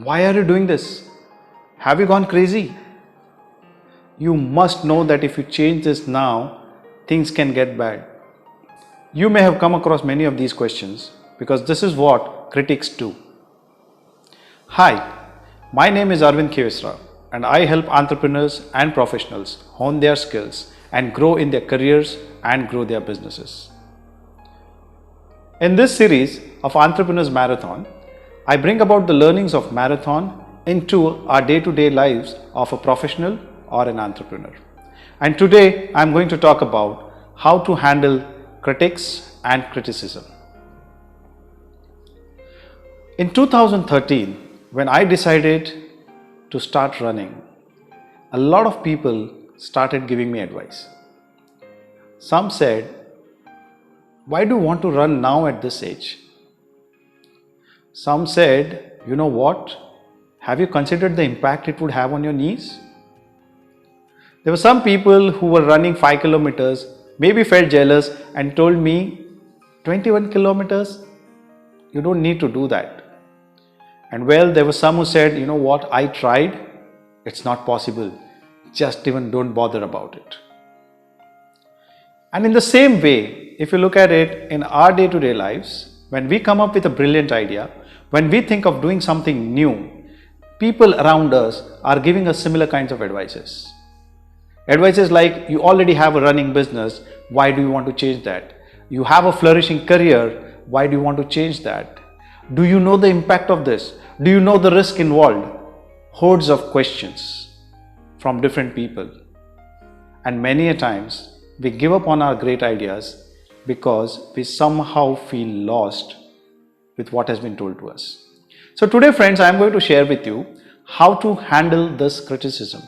Why are you doing this? Have you gone crazy? You must know that if you change this now, things can get bad. You may have come across many of these questions because this is what critics do. Hi, my name is Arvind Khinvesra and I help entrepreneurs and professionals hone their skills and grow in their careers and grow their businesses. In this series of Entrepreneurs Marathon, I bring about the learnings of marathon into our day-to-day lives of a professional or an entrepreneur. And today I am going to talk about how to handle critics and criticism. In 2013, when I decided to start running, a lot of people started giving me advice. Some said, "Why do you want to run now at this age?" Some said, "You know what? Have you considered the impact it would have on your knees?" There were some people who were running 5 kilometers, maybe felt jealous and told me, 21 kilometers? You don't need to do that. And well, there were some who said, "You know what? I tried. It's not possible. Just even don't bother about it." And in the same way, if you look at it in our day-to-day lives, when we come up with a brilliant idea, when we think of doing something new, people around us are giving us similar kinds of advices. Advices like, you already have a running business, why do you want to change that? You have a flourishing career, why do you want to change that? Do you know the impact of this? Do you know the risk involved? Hordes of questions from different people. And many a times, we give up on our great ideas because we somehow feel lost with what has been told to us. So today, friends, I am going to share with you how to handle this criticism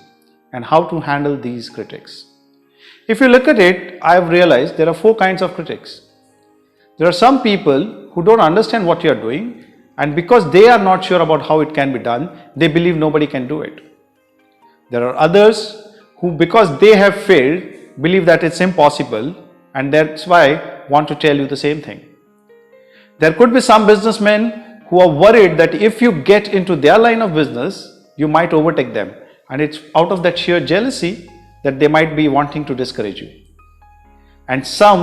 and how to handle these critics. If you look at it, I have realized there are 4 kinds of critics. There are some people who don't understand what you are doing, and because they are not sure about how it can be done, they believe nobody can do it. There are others who, because they have failed, believe that it's impossible, and that's why want to tell you the same thing. There could be some businessmen who are worried that if you get into their line of business, you might overtake them. And it's out of that sheer jealousy that they might be wanting to discourage you. And some,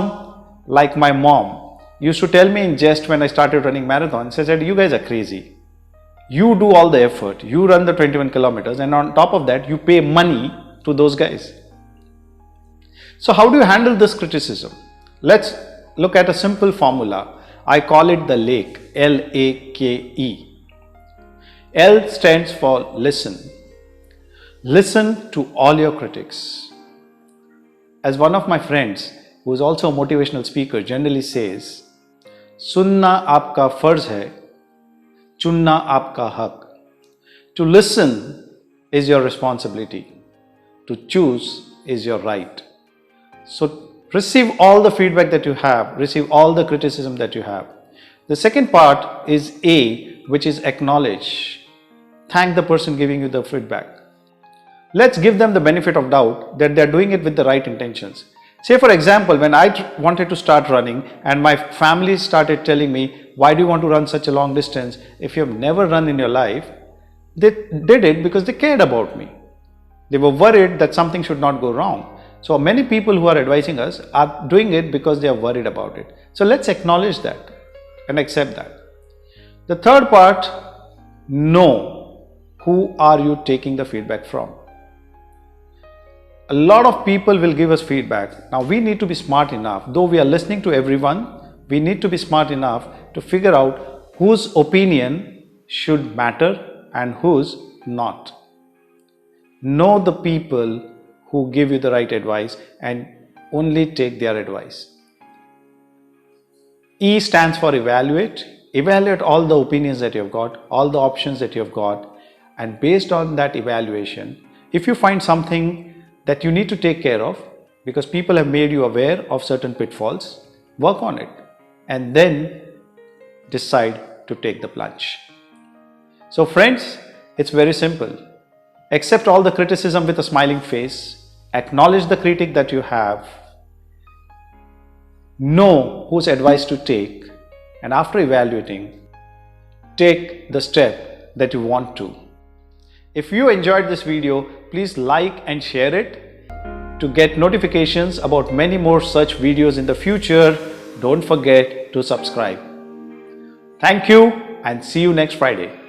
like my mom, used to tell me in jest when I started running marathons, she said, "You guys are crazy. You do all the effort, you run the 21 kilometers, and on top of that, you pay money to those guys." So how do you handle this criticism? Let's look at a simple formula. I call it the LAKE, L-A-K-E. L stands for listen. Listen to all your critics. As one of my friends, who is also a motivational speaker, generally says, "Sunna aapka farz hai, chunna aapka haq." To listen is your responsibility. To choose is your right. So receive all the feedback that you have, receive all the criticism that you have. The second part is A, which is acknowledge. Thank the person giving you the feedback. Let's give them the benefit of doubt that they're doing it with the right intentions. Say for example, when I wanted to start running and my family started telling me, "Why do you want to run such a long distance if you have never run in your life?" They did it because they cared about me. They were worried that something should not go wrong. So many people who are advising us are doing it because they are worried about it. So let's acknowledge that and accept that. The third part, know who are you taking the feedback from. A lot of people will give us feedback. Now we need to be smart enough, though we are listening to everyone, we need to be smart enough to figure out whose opinion should matter and whose not. Know the people who give you the right advice and only take their advice. E stands for evaluate. Evaluate all the opinions that you have got, all the options that you have got, and based on that evaluation, if you find something that you need to take care of because people have made you aware of certain pitfalls, work on it and then decide to take the plunge. So friends, it's very simple. Accept all the criticism with a smiling face, acknowledge the critic that you have, know whose advice to take, and after evaluating, take the step that you want to. If you enjoyed this video, please like and share it. To get notifications about many more such videos in the future, don't forget to subscribe. Thank you and see you next Friday.